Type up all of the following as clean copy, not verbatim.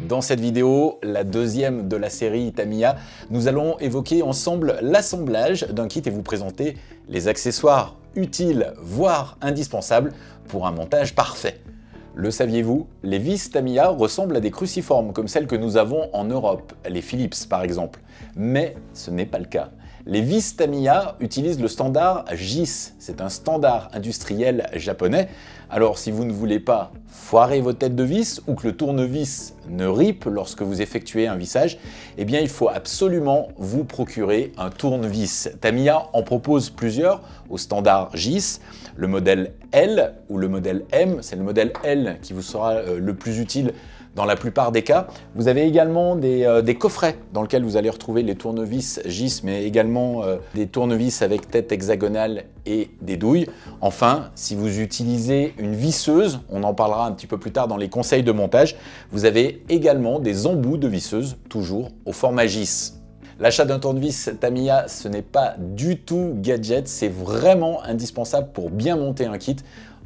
Dans cette vidéo, la deuxième de la série Tamiya, nous allons évoquer ensemble l'assemblage d'un kit et vous présenter les accessoires utiles, voire indispensables, pour un montage parfait. Le saviez-vous? Les vis Tamiya ressemblent à des cruciformes comme celles que nous avons en Europe, les Philips par exemple. Mais ce n'est pas le cas. Les vis Tamiya utilisent le standard JIS, c'est un standard industriel japonais. Alors si vous ne voulez pas foirer votre tête de vis ou que le tournevis ne ripe lorsque vous effectuez un vissage, eh bien il faut absolument vous procurer un tournevis. Tamiya en propose plusieurs au standard JIS, le modèle L ou le modèle M, c'est le modèle L qui vous sera le plus utile dans la plupart des cas. Vous avez également des coffrets dans lesquels vous allez retrouver les tournevis JIS, mais également des tournevis avec tête hexagonale et des douilles. Enfin, si vous utilisez une visseuse, on en parlera un petit peu plus tard dans les conseils de montage, vous avez également des embouts de visseuse, toujours au format JIS. L'achat d'un tournevis Tamiya, ce n'est pas du tout gadget, c'est vraiment indispensable pour bien monter un kit.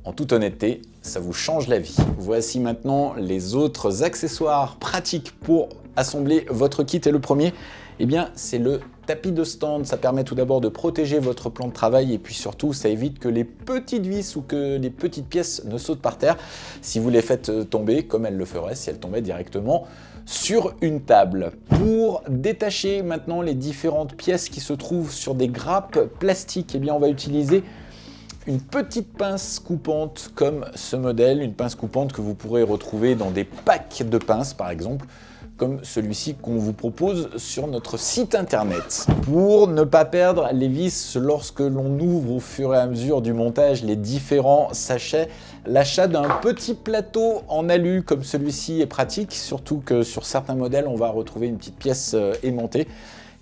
En toute honnêteté, ça vous change la vie. Voici maintenant les autres accessoires pratiques pour assembler votre kit. Et le premier, eh bien, c'est le tapis de stand. Ça permet tout d'abord de protéger votre plan de travail et puis surtout, ça évite que les petites vis ou que les petites pièces ne sautent par terre si vous les faites tomber, comme elles le feraient si elles tombaient directement sur une table. Pour détacher maintenant les différentes pièces qui se trouvent sur des grappes plastiques, eh bien, on va utiliser une petite pince coupante comme ce modèle, une pince coupante que vous pourrez retrouver dans des packs de pinces par exemple, comme celui-ci qu'on vous propose sur notre site internet. Pour ne pas perdre les vis lorsque l'on ouvre au fur et à mesure du montage les différents sachets, l'achat d'un petit plateau en alu comme celui-ci est pratique, surtout que sur certains modèles on va retrouver une petite pièce aimantée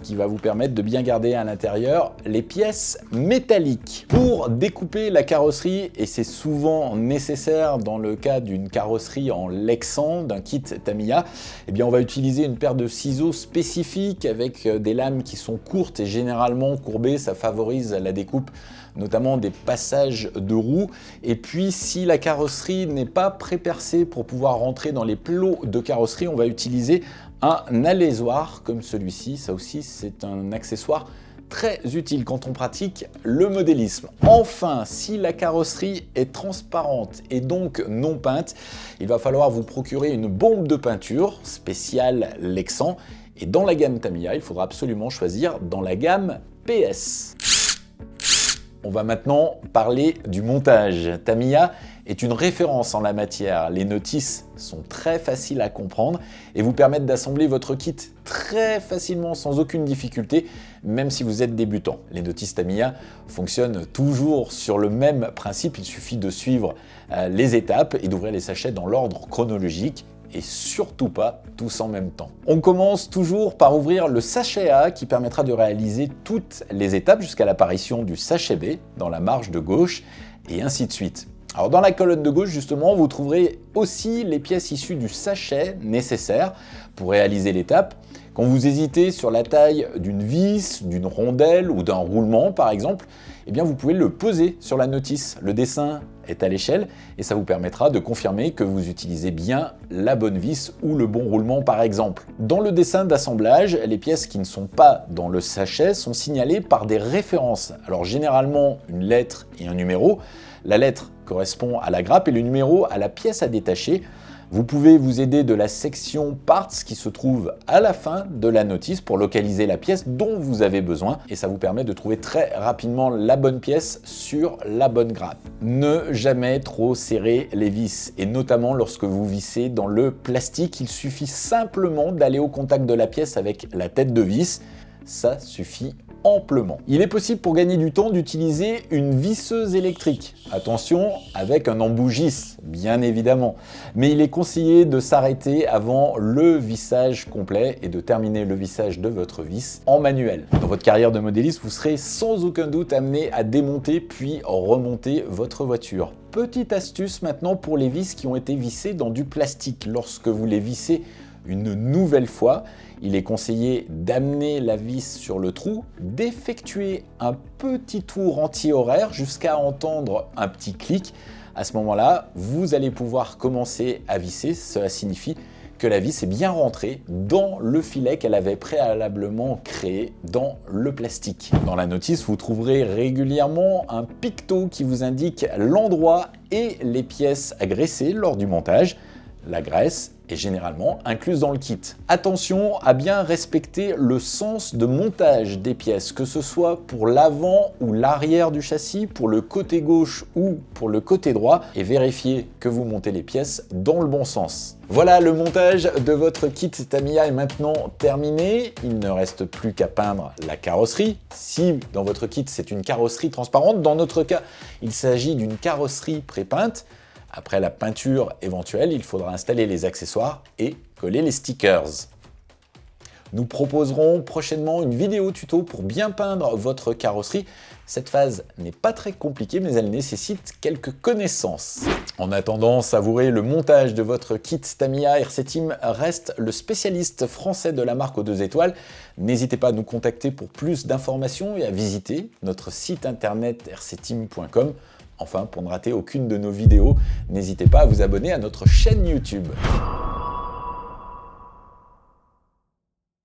qui va vous permettre de bien garder à l'intérieur les pièces métalliques. Pour découper la carrosserie, et c'est souvent nécessaire dans le cas d'une carrosserie en lexan, d'un kit Tamiya, eh bien on va utiliser une paire de ciseaux spécifiques avec des lames qui sont courtes et généralement courbées, ça favorise la découpe notamment des passages de roues. Et puis si la carrosserie n'est pas pré-percée pour pouvoir rentrer dans les plots de carrosserie, on va utiliser un alaisoir comme celui-ci. Ça aussi, c'est un accessoire très utile quand on pratique le modélisme. Enfin, si la carrosserie est transparente et donc non peinte, il va falloir vous procurer une bombe de peinture spéciale Lexan. Et dans la gamme Tamiya, il faudra absolument choisir dans la gamme PS. On va maintenant parler du montage. Tamiya est une référence en la matière. Les notices sont très faciles à comprendre et vous permettent d'assembler votre kit très facilement sans aucune difficulté, même si vous êtes débutant. Les notices Tamiya fonctionnent toujours sur le même principe, il suffit de suivre les étapes et d'ouvrir les sachets dans l'ordre chronologique et surtout pas tous en même temps. On commence toujours par ouvrir le sachet A qui permettra de réaliser toutes les étapes jusqu'à l'apparition du sachet B dans la marge de gauche et ainsi de suite. Alors dans la colonne de gauche justement, vous trouverez aussi les pièces issues du sachet nécessaires pour réaliser l'étape. Quand vous hésitez sur la taille d'une vis, d'une rondelle ou d'un roulement par exemple, eh bien vous pouvez le poser sur la notice. Le dessin est à l'échelle et ça vous permettra de confirmer que vous utilisez bien la bonne vis ou le bon roulement par exemple. Dans le dessin d'assemblage, les pièces qui ne sont pas dans le sachet sont signalées par des références. Alors généralement une lettre et un numéro. La lettre correspond à la grappe et le numéro à la pièce à détacher. Vous pouvez vous aider de la section Parts qui se trouve à la fin de la notice pour localiser la pièce dont vous avez besoin et ça vous permet de trouver très rapidement la bonne pièce sur la bonne grappe. Ne jamais trop serrer les vis et notamment lorsque vous vissez dans le plastique, il suffit simplement d'aller au contact de la pièce avec la tête de vis, ça suffit amplement. Il est possible pour gagner du temps d'utiliser une visseuse électrique. Attention, avec un embout JIS, bien évidemment. Mais il est conseillé de s'arrêter avant le vissage complet et de terminer le vissage de votre vis en manuel. Dans votre carrière de modéliste, vous serez sans aucun doute amené à démonter puis remonter votre voiture. Petite astuce maintenant pour les vis qui ont été vissées dans du plastique. Lorsque vous les vissez une nouvelle fois, il est conseillé d'amener la vis sur le trou, d'effectuer un petit tour anti-horaire jusqu'à entendre un petit clic. À ce moment-là, vous allez pouvoir commencer à visser. Cela signifie que la vis est bien rentrée dans le filet qu'elle avait préalablement créé dans le plastique. Dans la notice, vous trouverez régulièrement un picto qui vous indique l'endroit et les pièces à graisser lors du montage. La graisse est généralement incluse dans le kit. Attention à bien respecter le sens de montage des pièces, que ce soit pour l'avant ou l'arrière du châssis, pour le côté gauche ou pour le côté droit, et vérifiez que vous montez les pièces dans le bon sens. Voilà, le montage de votre kit Tamiya est maintenant terminé. Il ne reste plus qu'à peindre la carrosserie. Si dans votre kit c'est une carrosserie transparente, dans notre cas il s'agit d'une carrosserie pré-peinte. Après la peinture éventuelle, il faudra installer les accessoires et coller les stickers. Nous proposerons prochainement une vidéo tuto pour bien peindre votre carrosserie. Cette phase n'est pas très compliquée, mais elle nécessite quelques connaissances. En attendant, savourez le montage de votre kit Tamiya. RC Team reste le spécialiste français de la marque aux 2 étoiles. N'hésitez pas à nous contacter pour plus d'informations et à visiter notre site internet rcteam.com. Enfin, pour ne rater aucune de nos vidéos, n'hésitez pas à vous abonner à notre chaîne YouTube.